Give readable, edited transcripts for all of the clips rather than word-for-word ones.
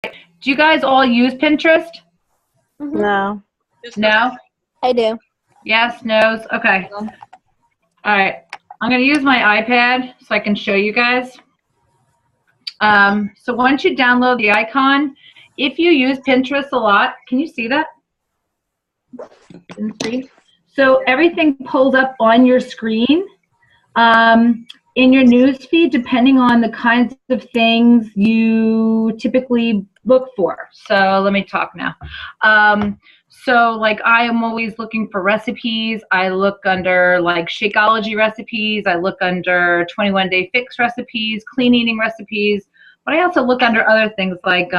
Do you guys all use Pinterest? No. No? I do. Yes, no's? Okay. All right. I'm going to use my iPad so I can show you guys. So once you download the icon, if you use Pinterest a lot, can you see that? So everything pulls up on your screen. In your news feed, depending on the kinds of things you typically look for. So let me talk now. So like I am always looking for recipes. I look under like Shakeology recipes. I look under 21 Day Fix recipes, clean eating recipes. But I also look under other things like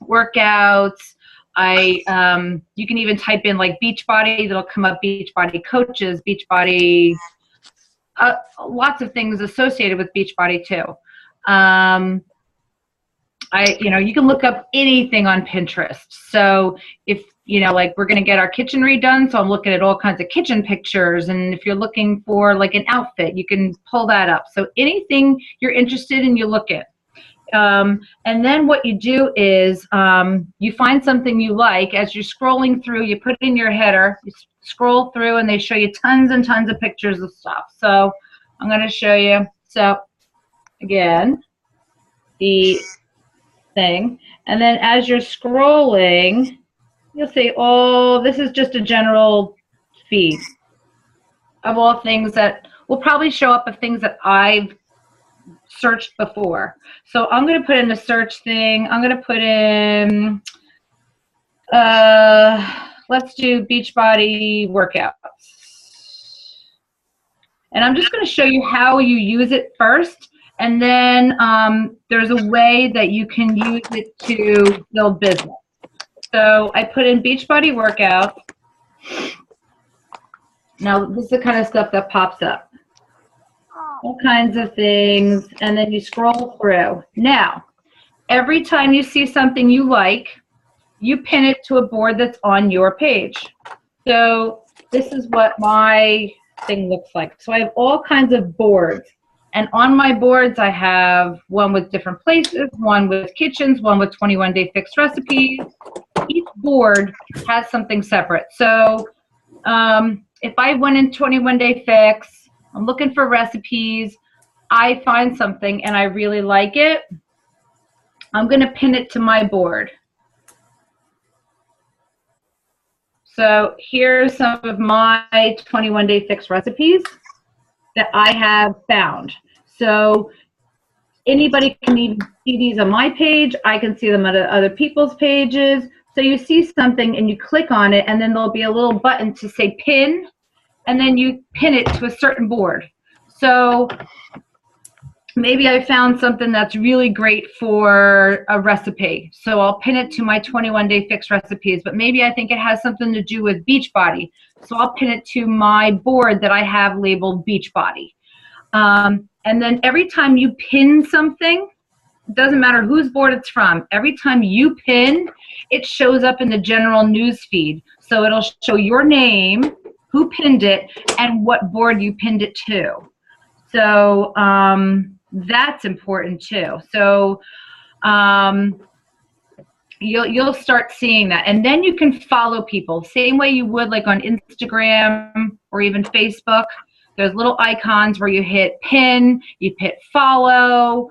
workouts. You can even type in like Beachbody. It'll come up Beachbody coaches, Beachbody. Lots of things associated with Beachbody too. You can look up anything on Pinterest. So if, like we're going to get our kitchen redone, so I'm looking at all kinds of kitchen pictures. And if you're looking for like an outfit, you can pull that up. So anything you're interested in, you look at. And then what you do is you find something you like. As you're scrolling through, you put in your header, you scroll through, and they show you tons and tons of pictures of stuff. So I'm going to show you. So again, the thing. And then as you're scrolling, you'll see, oh, this is just a general feed of all things that will probably show up of things that I've searched before. So I'm going to put in a search thing. I'm going to put in, let's do Beachbody workouts. And I'm just going to show you how you use it first. And then there's a way that you can use it to build business. So I put in Beachbody workouts. Now this is the kind of stuff that pops up. All kinds of things, and then you scroll through. Now, every time you see something you like, you pin it to a board that's on your page. So this is what my thing looks like. So I have all kinds of boards, and on my boards I have one with different places, one with kitchens, one with 21 Day Fix recipes. Each board has something separate. So if I went in 21 Day Fix, I'm looking for recipes, I find something and I really like it, I'm going to pin it to my board. So here's some of my 21 Day Fix recipes that I have found. So anybody can even see these on my page. I can see them on other people's pages. So you see something and you click on it, and then there'll be a little button to say pin, and then you pin it to a certain board. So maybe I found something that's really great for a recipe. So I'll pin it to my 21 Day Fix recipes, but maybe I think it has something to do with Beachbody. So I'll pin it to my board that I have labeled Beachbody. And then every time you pin something, it doesn't matter whose board it's from, every time you pin, it shows up in the general news feed. So it'll show your name, who pinned it, and what board you pinned it to. So that's important too. So you'll start seeing that, and then you can follow people same way you would like on Instagram or even Facebook. There's little icons where you hit pin, you hit follow.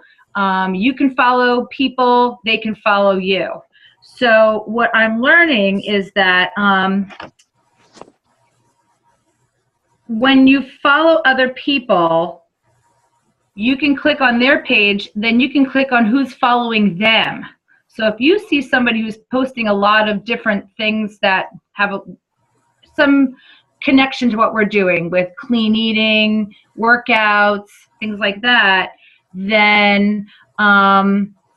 You can follow people, they can follow you. So what I'm learning is that when you follow other people, you can click on their page, then you can click on who's following them. So if you see somebody who's posting a lot of different things that have some connection to what we're doing with clean eating, workouts, things like that, then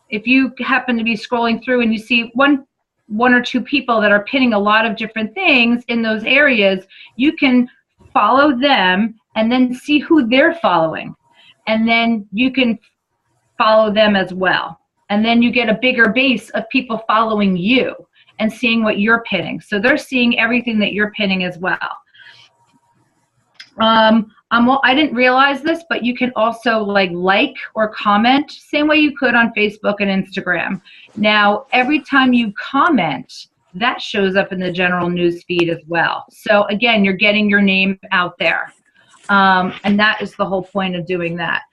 if you happen to be scrolling through and you see one or two people that are pinning a lot of different things in those areas, you can follow them and then see who they're following. And then you can follow them as well. And then you get a bigger base of people following you and seeing what you're pinning. So they're seeing everything that you're pinning as well. I didn't realize this, but you can also like or comment, same way you could on Facebook and Instagram. Now, every time you comment, that shows up in the general news feed as well. So again, you're getting your name out there. And that is the whole point of doing that.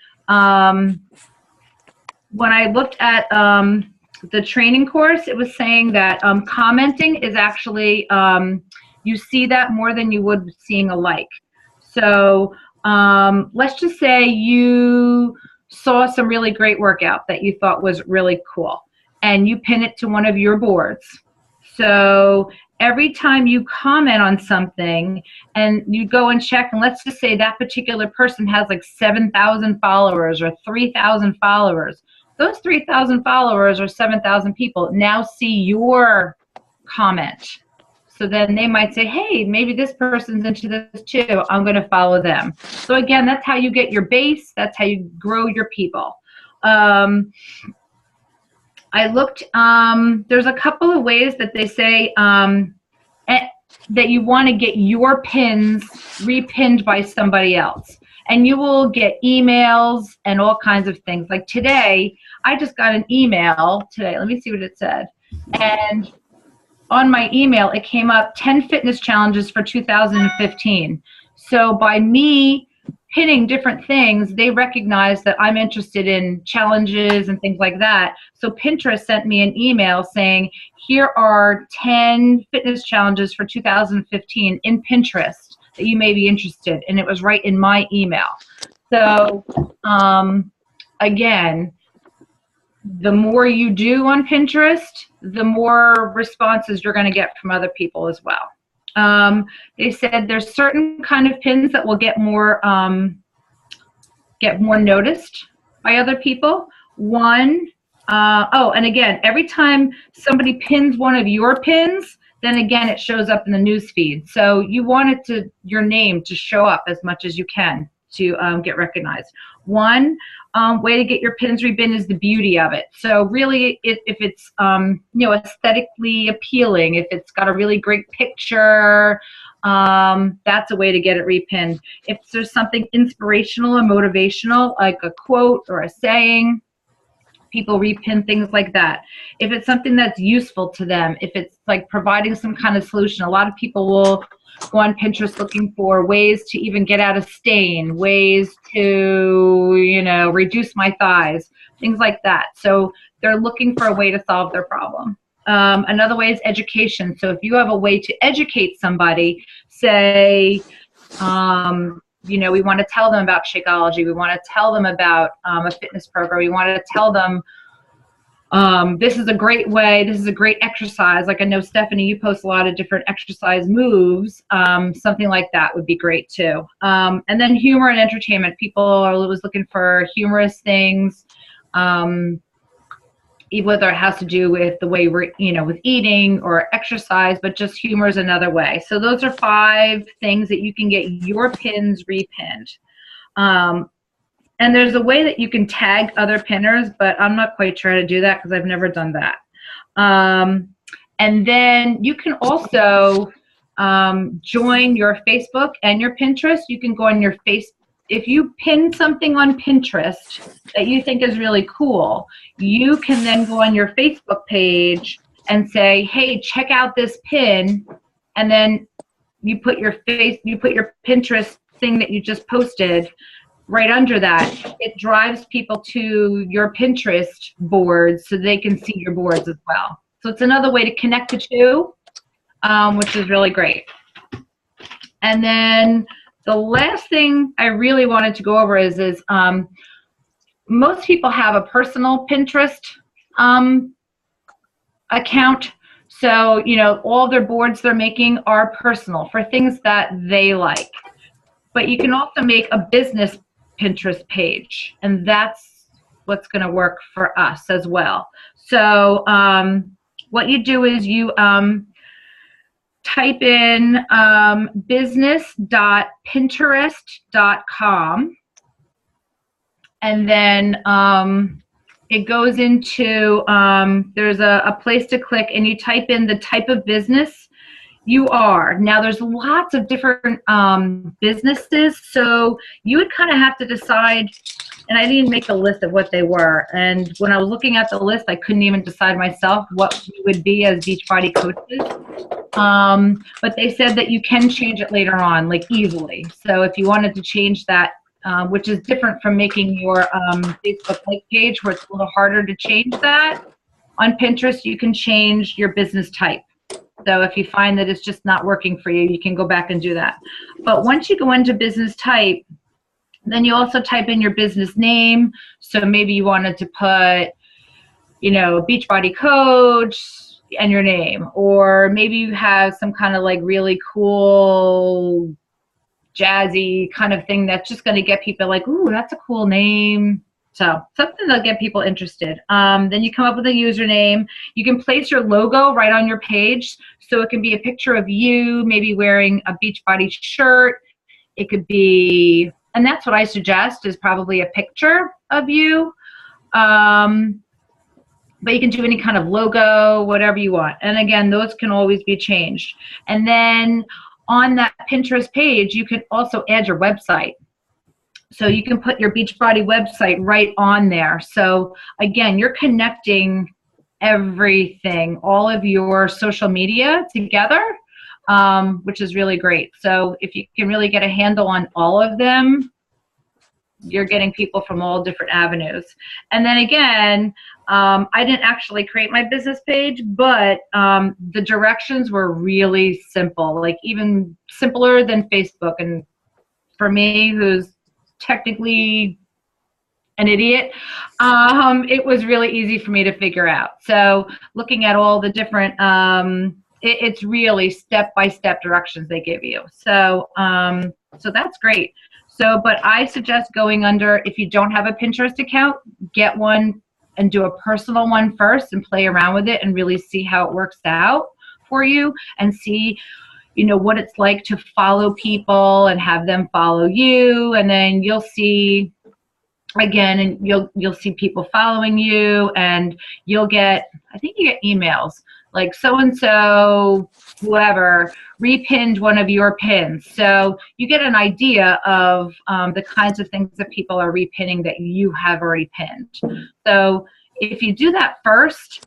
When I looked at the training course, it was saying that commenting is actually, you see that more than you would seeing a like. So let's just say you saw some really great workout that you thought was really cool, and you pin it to one of your boards. So every time you comment on something and you go and check, and let's just say that particular person has like 7,000 followers or 3,000 followers, those 3,000 followers or 7,000 people now see your comment. So then they might say, hey, maybe this person's into this too. I'm going to follow them. So again, that's how you get your base. That's how you grow your people. I looked, there's a couple of ways that they say that you want to get your pins repinned by somebody else. And you will get emails and all kinds of things. Like today, I just got an email today. Let me see what it said. And on my email, it came up 10 fitness challenges for 2015. So by me pinning different things, they recognize that I'm interested in challenges and things like that. So Pinterest sent me an email saying, here are 10 fitness challenges for 2015 in Pinterest that you may be interested. And it was right in my email. So again, the more you do on Pinterest, the more responses you're going to get from other people as well. They said there's certain kind of pins that will get more noticed by other people. One, and again, every time somebody pins one of your pins, then again it shows up in the news feed. So you want your name to show up as much as you can to get recognized. One way to get your pins repinned is the beauty of it. So really, if it's aesthetically appealing, if it's got a really great picture, that's a way to get it repinned. If there's something inspirational or motivational, like a quote or a saying, people repin things like that. If it's something that's useful to them, if it's like providing some kind of solution, a lot of people will go on Pinterest looking for ways to even get out of stain, ways to, reduce my thighs, things like that. So they're looking for a way to solve their problem. Another way is education. So if you have a way to educate somebody, say, we want to tell them about Shakeology. We want to tell them about a fitness program. We want to tell them this is a great way, this is a great exercise. Like I know, Stephanie, you post a lot of different exercise moves. Something like that would be great too. And then humor and entertainment. People are always looking for humorous things, whether it has to do with the way we're, with eating or exercise, but just humor is another way. So those are 5 things that you can get your pins repinned. And there's a way that you can tag other pinners, but I'm not quite sure how to do that because I've never done that. And then you can also join your Facebook and your Pinterest. You can go on your if you pin something on Pinterest that you think is really cool, you can then go on your Facebook page and say, hey, check out this pin. And then you put your Pinterest thing that you just posted right under that. It drives people to your Pinterest boards so they can see your boards as well. So it's another way to connect the two, which is really great. And then the last thing I really wanted to go over is most people have a personal Pinterest account. So, all their boards they're making are personal for things that they like. But you can also make a business Pinterest page, and that's what's going to work for us as well. So what you do is you type in business.pinterest.com, and then it goes into, there's a place to click, and you type in the type of business You are. Now there's lots of different businesses, so you would kind of have to decide, and I didn't make a list of what they were. And when I was looking at the list, I couldn't even decide myself what we would be as Beachbody coaches. But they said that you can change it later on, like easily. So if you wanted to change that, which is different from making your Facebook like page where it's a little harder to change that, on Pinterest you can change your business type. So if you find that it's just not working for you, you can go back and do that. But once you go into business type, then you also type in your business name. So maybe you wanted to put, Beachbody Coach and your name. Or maybe you have some kind of like really cool, jazzy kind of thing that's just going to get people like, ooh, that's a cool name. So something that'll get people interested. Then you come up with a username. You can place your logo right on your page. So it can be a picture of you, maybe wearing a Beachbody shirt. It could be, and that's what I suggest, is probably a picture of you. But you can do any kind of logo, whatever you want. And again, those can always be changed. And then on that Pinterest page, you can also add your website. So you can put your Beachbody website right on there. So again, you're connecting everything, all of your social media together, which is really great. So if you can really get a handle on all of them, you're getting people from all different avenues. And then again, I didn't actually create my business page, but the directions were really simple, like even simpler than Facebook. And for me, who's technically an idiot, it was really easy for me to figure out. So looking at all the different, it's really step-by-step directions they give you. So, so that's great. So, but I suggest going under, if you don't have a Pinterest account, get one and do a personal one first and play around with it and really see how it works out for you and see, what it's like to follow people and have them follow you. And then you'll see, again, and you'll see people following you, and you'll get, I think you get emails like so-and-so, whoever, repinned one of your pins. So you get an idea of the kinds of things that people are repinning that you have already pinned. So if you do that first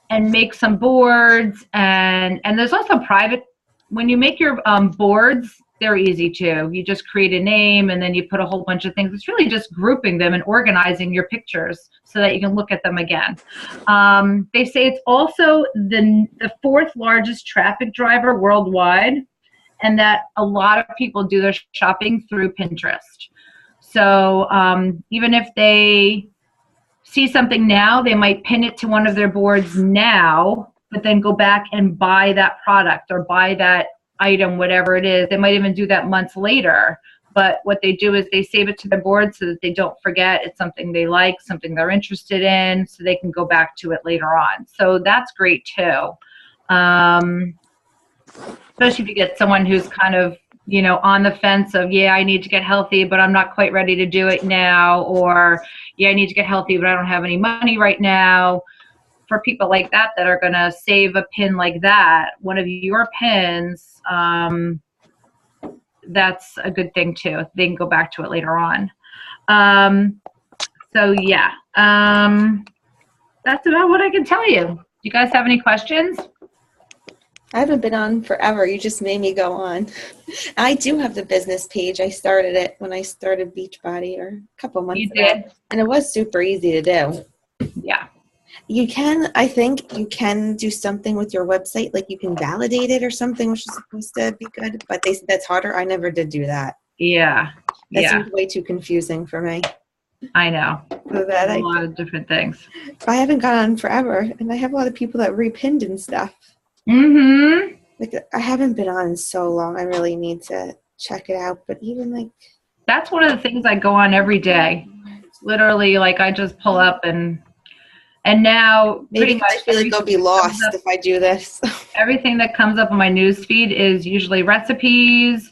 and make some boards, and there's also private, when you make your boards, they're easy too. You just create a name and then you put a whole bunch of things. It's really just grouping them and organizing your pictures so that you can look at them again. They say it's also the fourth largest traffic driver worldwide, and that a lot of people do their shopping through Pinterest. So even if they see something now, they might pin it to one of their boards now, but then go back and buy that product or buy that item, whatever it is. They might even do that months later. But what they do is they save it to their board so that they don't forget it's something they like, something they're interested in, so they can go back to it later on. So that's great too. Especially if you get someone who's kind of, on the fence of, yeah, I need to get healthy, but I'm not quite ready to do it now. Or, yeah, I need to get healthy, but I don't have any money right now. For people like that are going to save a pin like that, one of your pins, that's a good thing too. They can go back to it later on. So yeah, that's about what I can tell you. Do you guys have any questions? I haven't been on forever. You just made me go on. I do have the business page. I started it when I started Beachbody or a couple months ago. You did? And it was super easy to do. Yeah. I think you can do something with your website, like you can validate it or something, which is supposed to be good, but they said that's harder. I never did do that. Yeah. That seems way too confusing for me. I know. So that a lot of different things. I haven't gone on forever, and I have a lot of people that repinned and stuff. Mm-hmm. Like, I haven't been on in so long. I really need to check it out, but even like... That's one of the things I go on every day. Literally, like, I just pull up and now maybe much I feel like I'll be lost if I do this. Everything that comes up on my news feed is usually recipes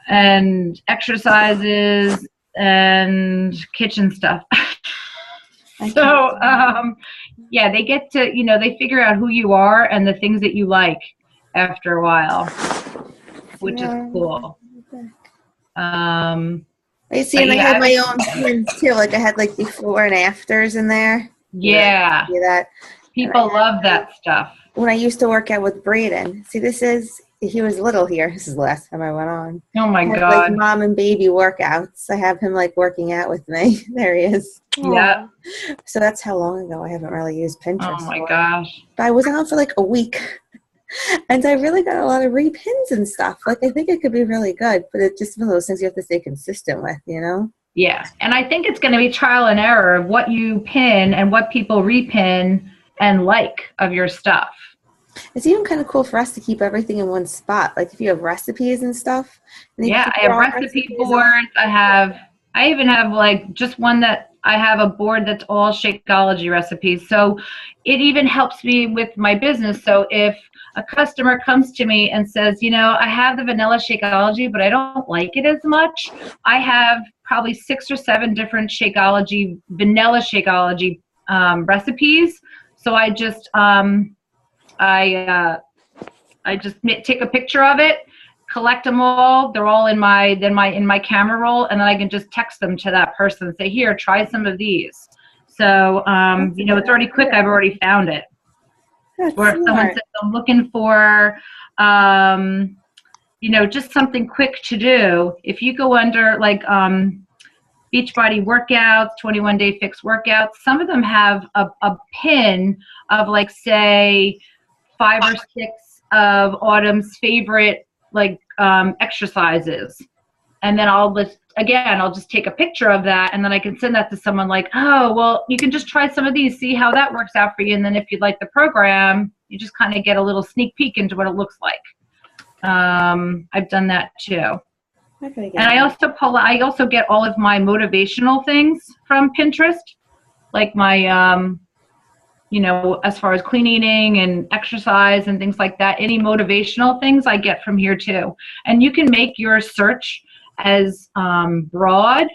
and exercises and kitchen stuff. So, yeah, they get to, they figure out who you are and the things that you like. after a while, which is Yeah. cool. I see, But and I yeah, had my own pins too. Like I had like before and afters in there. yeah, See that? people love that stuff. When I used to work out with Braden, see, he was little here. This is the last time I went on. Oh my I had, God. like mom and baby workouts. I have him like working out with me. There he is. Yeah. So that's how long ago I haven't really used Pinterest. Oh my for. gosh. But I was on for like a week. And I really got a lot of repins and stuff. Like I think it could be really good, but it's just one of those things you have to stay consistent with, you know? Yeah. And I think it's going to be trial and error of what you pin and what people repin and like of your stuff. It's even kind of cool for us to keep everything in one spot. Like if you have recipes and stuff. And Yeah, I have recipe boards. I even have like just one that I have a board that's all Shakeology recipes. So it even helps me with my business. So if a customer comes to me and says, you know, I have the vanilla Shakeology, but I don't like it as much, I have probably 6 or 7 different vanilla Shakeology recipes. So I just take a picture of it, collect them all. They're all in my camera roll, and then I can just text them to that person and say, here, try some of these. So, you know, it's already quick. I've already found it. Or if someone says, I'm looking for, you know, just something quick to do. If you go under like Beachbody workouts, 21-day fix workouts, some of them have a pin of like, say, 5 or 6 of Autumn's favorite like exercises, and then I'll just take a picture of that, and then I can send that to someone like, oh, well, you can just try some of these, see how that works out for you, and then if you like the program, you just kind of get a little sneak peek into what it looks like. I've done that too. And I also get all of my motivational things from Pinterest, like my you know, as far as clean eating and exercise and things like that. Any motivational things I get from here too. And you can make your search as broad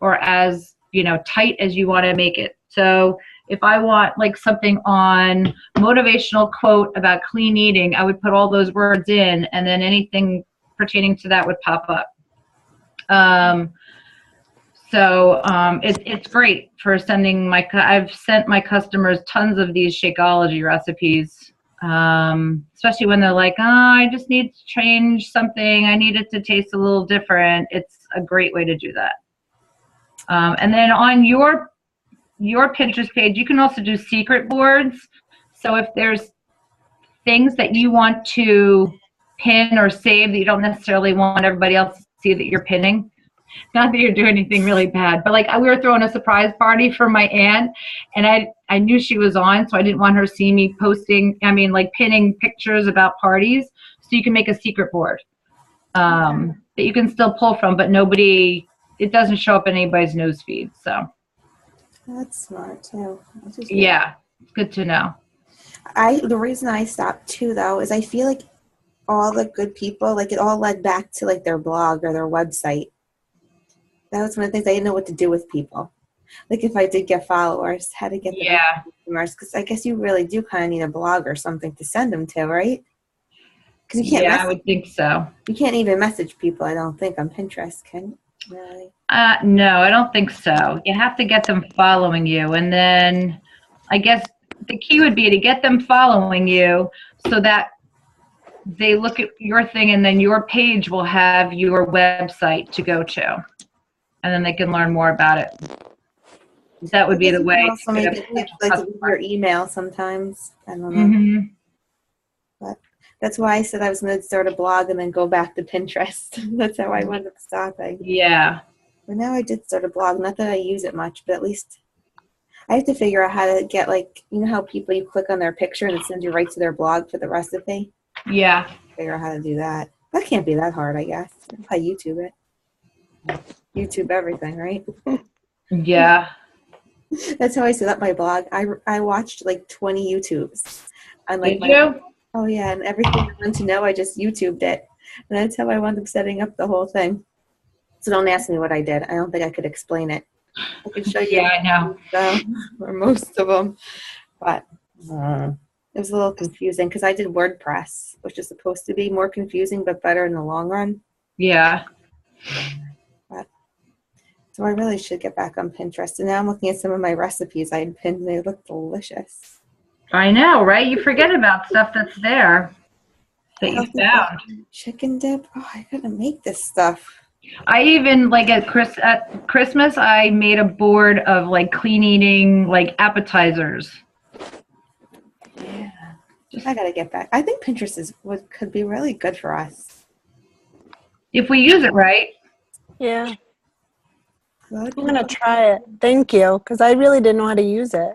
or as, you know, tight as you want to make it. So if I want like something on motivational quote about clean eating, I would put all those words in, and then anything pertaining to that would pop up. So it's great for sending I've sent my customers tons of these Shakeology recipes, especially when they're like, oh, I just need to change something. I need it to taste a little different. It's a great way to do that. And then on your Pinterest page, you can also do secret boards. So if there's things that you want to pin or save that you don't necessarily want everybody else to see that you're pinning, not that you're doing anything really bad, but like we were throwing a surprise party for my aunt, and I knew she was on, so I didn't want her to see me pinning pictures about parties. So you can make a secret board that you can still pull from, but it doesn't show up in anybody's news feed. So that's smart too. Yeah, it's good to know. The reason I stopped too, though, is I feel like all the good people, like it all led back to like their blog or their website. That was one of the things I didn't know what to do with people. Like if I did get followers, how to get them customers, because I guess you really do kind of need a blog or something to send them to, right? Because you can't. Yeah, I would think so. You can't even message people, I don't think, on Pinterest, can you? Really? No, I don't think so. You have to get them following you, and then I guess the key would be to get them following you so that they look at your thing, and then your page will have your website to go to. And then they can learn more about it. That would be the way. Also, maybe like your email sometimes. I don't know. Mm-hmm. But that's why I said I was going to start a blog and then go back to Pinterest. That's how I wound up stopping. Yeah. But now I did start a blog. Not that I use it much, but at least I have to figure out how to get, like, you know how people, you click on their picture and it sends you right to their blog for the recipe? Yeah. Figure out how to do that. That can't be that hard, I guess. I'll YouTube it. YouTube everything, right? Yeah. That's how I set up my blog. I watched like 20 YouTubes. Did you? Oh yeah, and everything I wanted to know, I just YouTubed it. And that's how I wound up setting up the whole thing. So don't ask me what I did. I don't think I could explain it. I could show you. Yeah, I know. Or most of them. But It was a little confusing because I did WordPress, which is supposed to be more confusing but better in the long run. Yeah. So I really should get back on Pinterest. And now I'm looking at some of my recipes I had pinned, and they look delicious. I know, right? You forget about stuff that's there that you Healthy found. chicken dip. Oh, I gotta make this stuff. I even like at Christmas, I made a board of like clean eating like appetizers. Yeah, I gotta get back. I think Pinterest could be really good for us. If we use it right. Yeah. Good. I'm gonna try it. Thank you, because I really didn't know how to use it.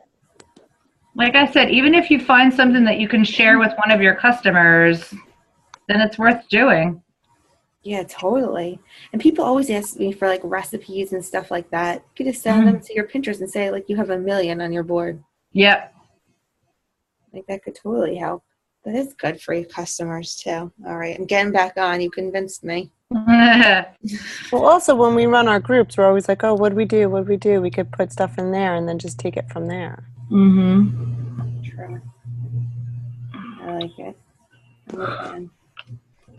Like I said, even if you find something that you can share with one of your customers, then it's worth doing. Yeah, totally. And people always ask me for like recipes and stuff like that. You could just send them to your Pinterest and say like you have 1 million on your board. Yep. Like that could totally help. That is good for your customers too. All right, I'm getting back on. You convinced me. Well, also when we run our groups, we're always like, oh, what do we do? What do we do? We could put stuff in there and then just take it from there. Mm-hmm. True. I like it. I'm a fan.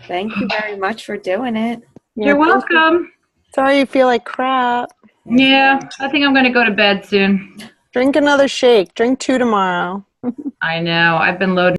Thank you very much for doing it. Yeah, You're thank you. welcome. Sorry you feel like crap. Yeah, I think I'm going to go to bed soon. Drink another shake. Drink 2 tomorrow. I know. I've been loading.